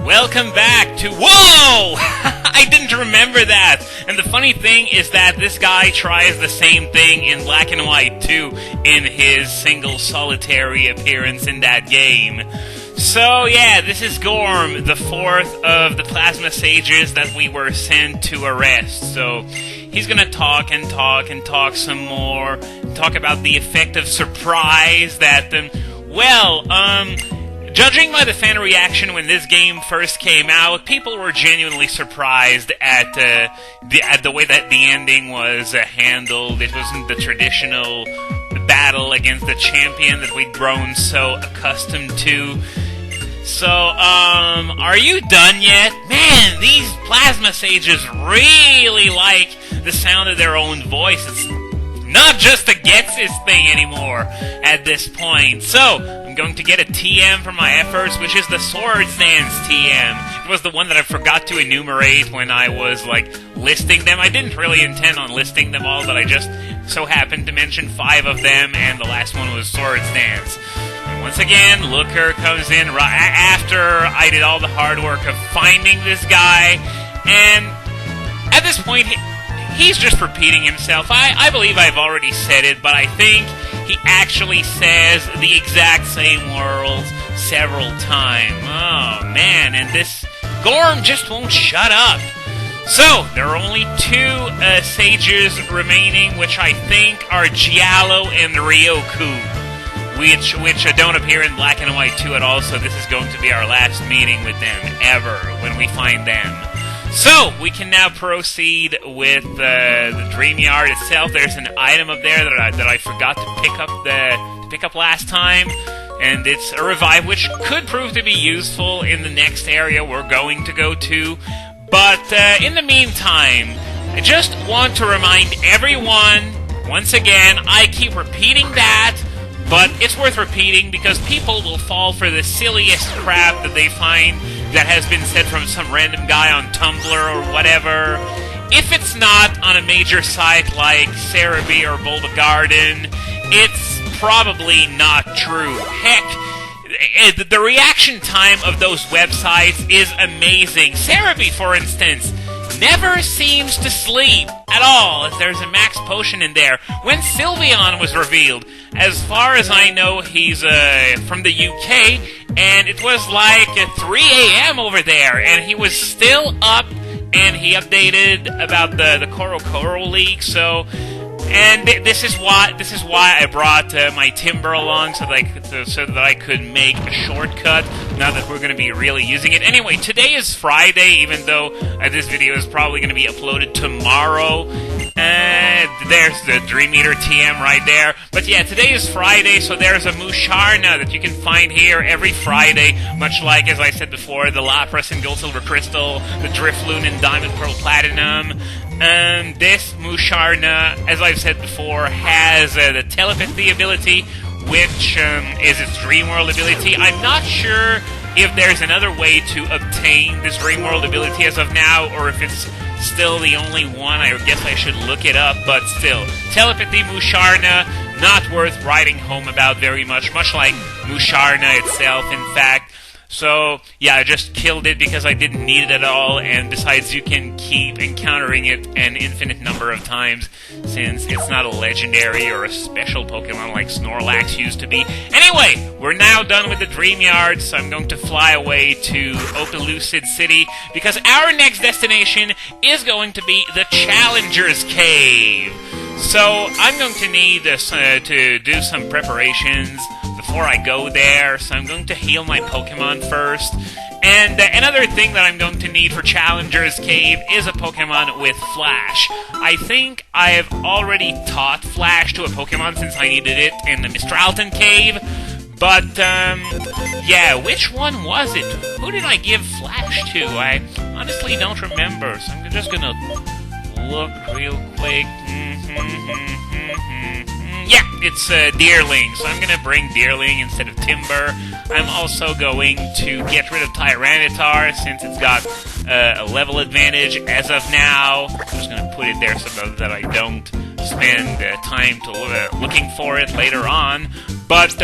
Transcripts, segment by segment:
Welcome back to... Whoa! I didn't remember that! And the funny thing is that this guy tries the same thing in Black and White too, in his single solitary appearance in that game. So yeah, this is Gorm, the fourth of the Plasma Sages that we were sent to arrest. So he's gonna talk and talk and talk some more, talk about the effect of surprise that, judging by the fan reaction when this game first came out, people were genuinely surprised at the way that the ending was handled. It wasn't the traditional battle against the champion that we'd grown so accustomed to. So, are you done yet? Man, these Plasma Sages really like the sound of their own voice. It's not just a Getsis thing anymore at this point. So, I'm going to get a TM for my efforts, which is the Swords Dance TM. It was the one that I forgot to enumerate when I was, listing them. I didn't really intend on listing them all, but I just so happened to mention 5 of them, and the last one was Swords Dance. And once again, Looker comes in right after I did all the hard work of finding this guy, and at this point, he's just repeating himself. I believe I've already said it, but I think he actually says the exact same words several times. Oh, man, and this Gorm just won't shut up. So, there are only 2 sages remaining, which I think are Giallo and Ryoku, which don't appear in Black and White 2 at all, so this is going to be our last meeting with them ever when we find them. So, we can now proceed with the Dream Yard itself. There's an item up there that I forgot to pick up last time, and it's a revive, which could prove to be useful in the next area we're going to go to. But in the meantime, I just want to remind everyone, once again, I keep repeating that, but it's worth repeating because people will fall for the silliest crap that they find that has been said from some random guy on Tumblr or whatever. If it's not on a major site like Cerebi or Bulba Garden, it's probably not true. Heck, the reaction time of those websites is amazing. Cerebi, for instance, never seems to sleep at all, as there's a max potion in there. When Sylveon was revealed, as far as I know, he's from the UK, and it was like 3 a.m. over there, and he was still up, and he updated about the Koro leak, so... And this is why I brought my Timber along, so that I could make a shortcut, now that we're going to be really using it. Anyway, today is Friday, even though this video is probably going to be uploaded tomorrow. There's the Dream Eater TM right there. But yeah, today is Friday, so there's a Musharna that you can find here every Friday, much like, as I said before, the Lapras and Gold Silver Crystal, the Drifloon and Diamond Pearl Platinum. This Musharna, as I've said before, has the Telepathy ability, which is its Dream World ability. I'm not sure if there's another way to obtain this Dream World ability as of now, or if it's still the only one. I guess I should look it up, but still. Telepathy Musharna, not worth writing home about very much like Musharna itself, in fact. So, yeah, I just killed it because I didn't need it at all, and besides, you can keep encountering it an infinite number of times, since it's not a legendary or a special Pokemon like Snorlax used to be. Anyway, we're now done with the Dream Yard, so I'm going to fly away to Opelucid City, because our next destination is going to be the Challenger's Cave. So, I'm going to need to do some preparations before I go there, so I'm going to heal my Pokemon first. And another thing that I'm going to need for Challenger's Cave is a Pokemon with Flash. I think I've already taught Flash to a Pokemon since I needed it in the Mistralton Cave. But, yeah, which one was it? Who did I give Flash to? I honestly don't remember, so I'm just gonna look real quick. Yeah, it's Deerling, so I'm going to bring Deerling instead of Timber. I'm also going to get rid of Tyranitar, since it's got a level advantage as of now. I'm just going to put it there so that I don't spend time looking for it later on. But,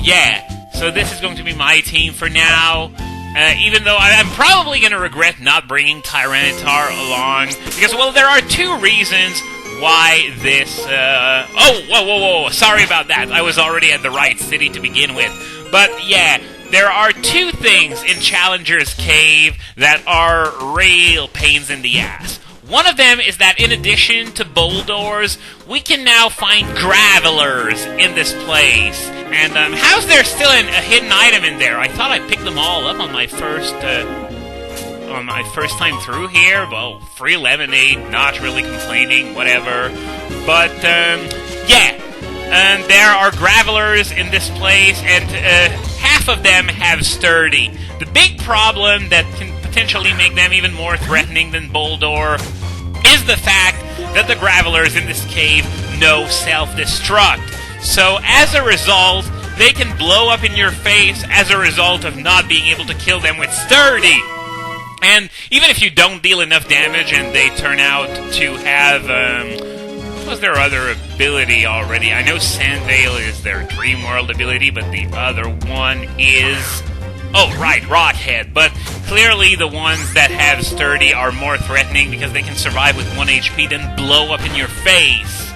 yeah, so this is going to be my team for now. Even though I'm probably going to regret not bringing Tyranitar along, because, well, there are two reasons why this, whoa, sorry about that, I was already at the right city to begin with, but yeah, there are two things in Challenger's Cave that are real pains in the ass. One of them is that in addition to Bouldors, we can now find Gravelers in this place. And how's there still a hidden item in there? I thought I picked them all up on my first time through here. Well, free lemonade, not really complaining, whatever. But yeah, there are Gravelers in this place, and half of them have Sturdy. The big problem that can potentially make them even more threatening than Bouldor is the fact that the Gravelers in this cave know self-destruct. So as a result, they can blow up in your face as a result of not being able to kill them with Sturdy. And even if you don't deal enough damage and they turn out to have, what was their other ability already? I know Sandvale is their Dream World ability, but the other one is... oh, right, Rockhead. But clearly the ones that have Sturdy are more threatening because they can survive with 1 HP, then blow up in your face,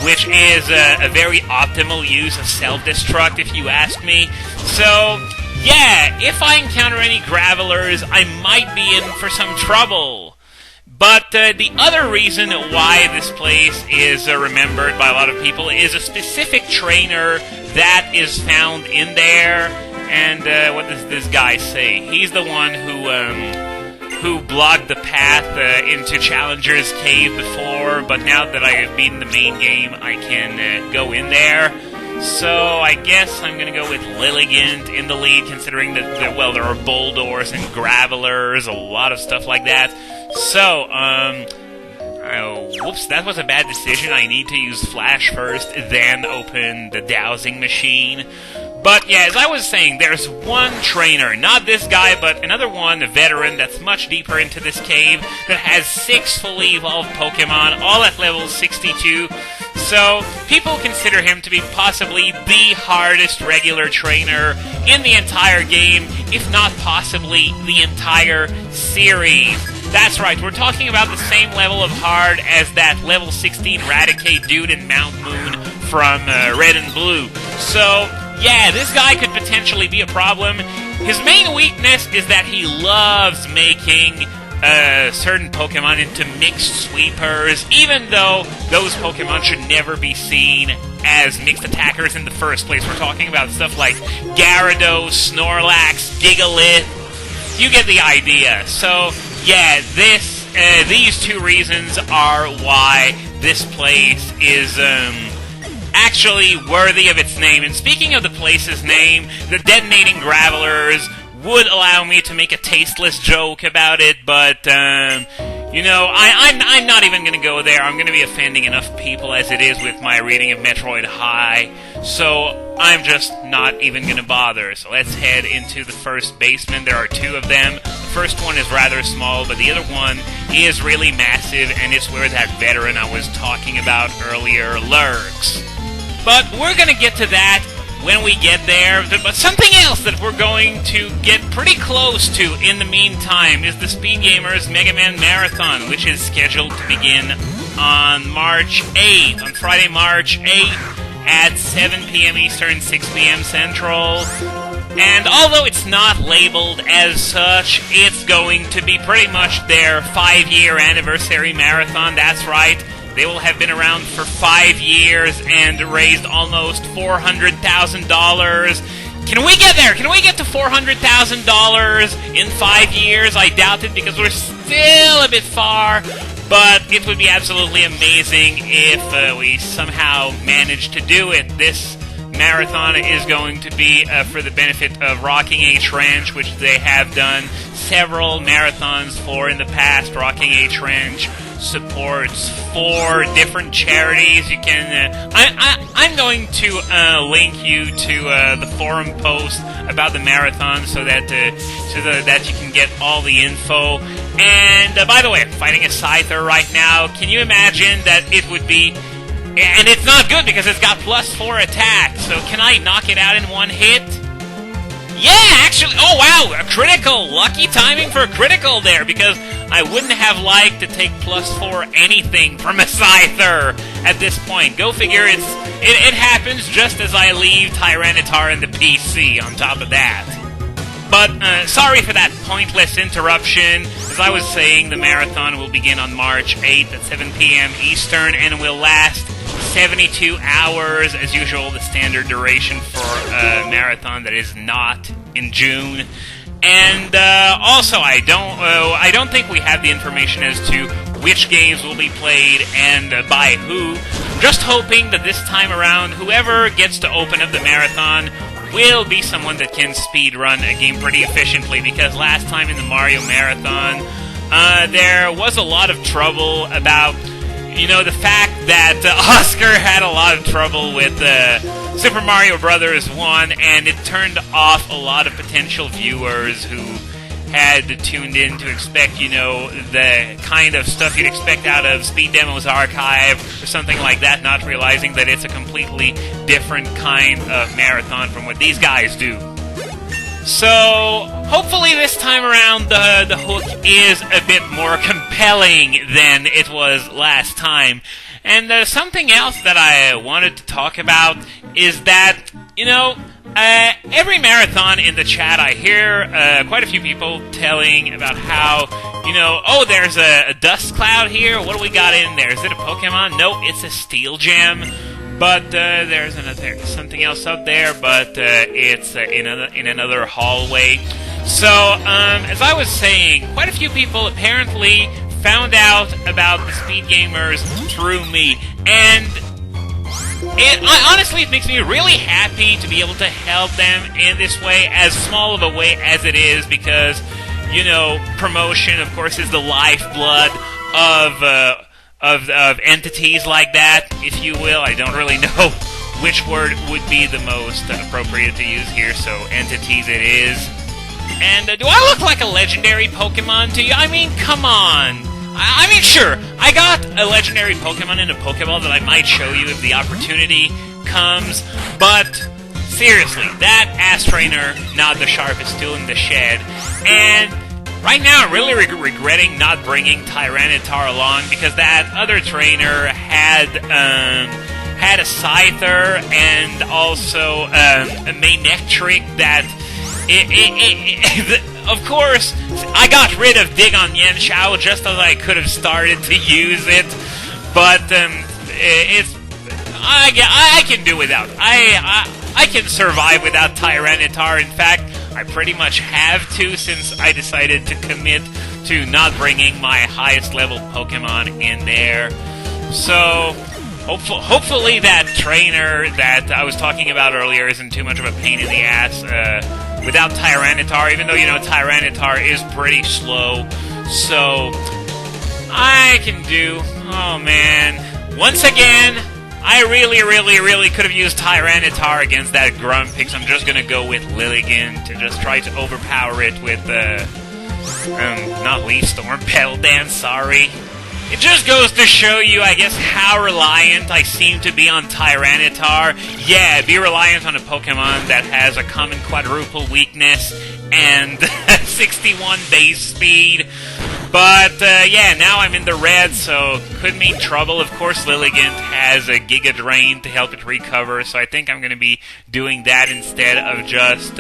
which is a very optimal use of self-destruct, if you ask me. So, yeah, if I encounter any Gravelers, I might be in for some trouble. But the other reason why this place is remembered by a lot of people is a specific trainer that is found in there. And what does this guy say? He's the one who blocked the path into Challenger's Cave before, but now that I have beaten the main game, I can go in there. So I guess I'm going to go with Lilligant in the lead, considering that, well, there are Bouldors and Gravelers, a lot of stuff like that. So, whoops, that was a bad decision. I need to use Flash first, then open the dowsing machine. But yeah, as I was saying, there's one trainer, not this guy, but another one, a veteran that's much deeper into this cave, that has 6 fully evolved Pokemon, all at level 62. So, people consider him to be possibly the hardest regular trainer in the entire game, if not possibly the entire series. That's right, we're talking about the same level of hard as that level 16 Raticate dude in Mount Moon from Red and Blue. So, yeah, this guy could potentially be a problem. His main weakness is that he loves making certain Pokemon into mixed sweepers, even though those Pokemon should never be seen as mixed attackers in the first place. We're talking about stuff like Gyarados, Snorlax, Gigalith. You get the idea. So, yeah, these two reasons are why this place is actually worthy of its name. And speaking of the place's name, the Detonating Gravelers would allow me to make a tasteless joke about it, but you know, I'm not even going to go there. I'm going to be offending enough people as it is with my reading of Metroid High, so I'm just not even going to bother. So let's head into the first basement. There are 2 of them. The first one is rather small, but the other one is really massive, and it's where that veteran I was talking about earlier lurks. But we're going to get to that when we get there. But something else that we're going to get pretty close to in the meantime is the Speed Gamers Megaman Marathon, which is scheduled to begin on March 8th, on Friday, March 8th at 7 p.m. Eastern, 6 p.m. Central. And although it's not labeled as such, it's going to be pretty much their 5-year anniversary marathon. That's right. They will have been around for 5 years and raised almost $400,000. Can we get there? Can we get to $400,000 in 5 years? I doubt it, because we're still a bit far, but it would be absolutely amazing if we somehow managed to do it. This marathon is going to be for the benefit of Rocking H Ranch, which they have done several marathons for in the past. Rocking H Ranch supports 4 different charities. You can I'm going to link you to the forum post about the marathon so that you can get all the info. And by the way, I'm fighting a Scyther right now. Can you imagine that it would be, and it's not good because it's got +4 attack, so can I knock it out in one hit? Yeah, actually, oh wow, a critical! Lucky timing for a critical there, because I wouldn't have liked to take +4 anything from a Scyther at this point. Go figure, it happens just as I leave Tyranitar in the PC on top of that. But, sorry for that pointless interruption. As I was saying, the marathon will begin on March 8th at 7 p.m. Eastern and will last 72 hours, as usual, the standard duration for a marathon that is not in June. And also, I don't think we have the information as to which games will be played and by who. Just hoping that this time around, whoever gets to open up the marathon will be someone that can speedrun a game pretty efficiently, because last time in the Mario Marathon, there was a lot of trouble about, the fact that Oscar had a lot of trouble with Super Mario Bros. 1, and it turned off a lot of potential viewers who had tuned in to expect, the kind of stuff you'd expect out of Speed Demos Archive or something like that, not realizing that it's a completely different kind of marathon from what these guys do. So, hopefully this time around the hook is a bit more compelling than it was last time. And something else that I wanted to talk about is that, every marathon in the chat I hear quite a few people telling about how, there's a dust cloud here, what do we got in there? Is it a Pokemon? No, it's a Steel Gem. But there's something else out there, but it's in another hallway. So, as I was saying, quite a few people apparently found out about the Speed Gamers through me, and honestly, it makes me really happy to be able to help them in this way, as small of a way as it is, because, promotion, of course, is the lifeblood of entities like that, if you will. I don't really know which word would be the most appropriate to use here, so entities it is. And do I look like a legendary Pokemon to you? I mean, come on. I mean, sure, I got a legendary Pokemon in a Pokeball that I might show you if the opportunity comes, but seriously, that ass trainer, not the sharpest tool in the shed, and right now I'm really regretting not bringing Tyranitar along, because that other trainer had a Scyther and also a Manectric that of course, I got rid of Dig on Yanshao just as I could have started to use it, but I can do without. I can survive without Tyranitar. In fact, I pretty much have to, since I decided to commit to not bringing my highest level Pokemon in there. So, hopefully that trainer that I was talking about earlier isn't too much of a pain in the ass without Tyranitar, even though, Tyranitar is pretty slow. So, I can do... Oh, man. Once again, I really could have used Tyranitar against that Grumpig, so I'm just gonna go with Lilligant to just try to overpower it with, not Leaf Storm, Petal Dance, sorry. It just goes to show you, I guess, how reliant I seem to be on Tyranitar. Yeah, be reliant on a Pokemon that has a common quadruple weakness and 61 base speed. But, yeah, now I'm in the red, so could mean trouble. Of course, Lilligant has a Giga Drain to help it recover, so I think I'm going to be doing that instead of just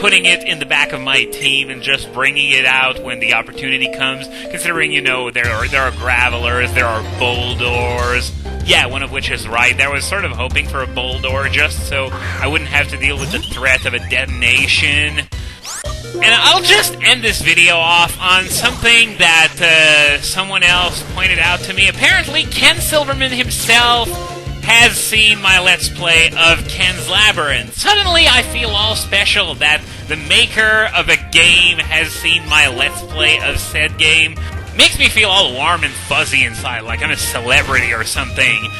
putting it in the back of my team and just bringing it out when the opportunity comes, considering, there are Gravelers, there are Boldors. Yeah, one of which is right. I was sort of hoping for a Boldor just so I wouldn't have to deal with the threat of a detonation. And I'll just end this video off on something that someone else pointed out to me. Apparently, Ken Silverman himself has seen my Let's Play of Ken's Labyrinth. Suddenly, I feel all special that the maker of a game has seen my Let's Play of said game. Makes me feel all warm and fuzzy inside, like I'm a celebrity or something.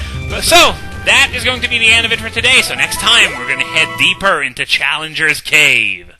So, that is going to be the end of it for today. So next time, we're going to head deeper into Challenger's Cave.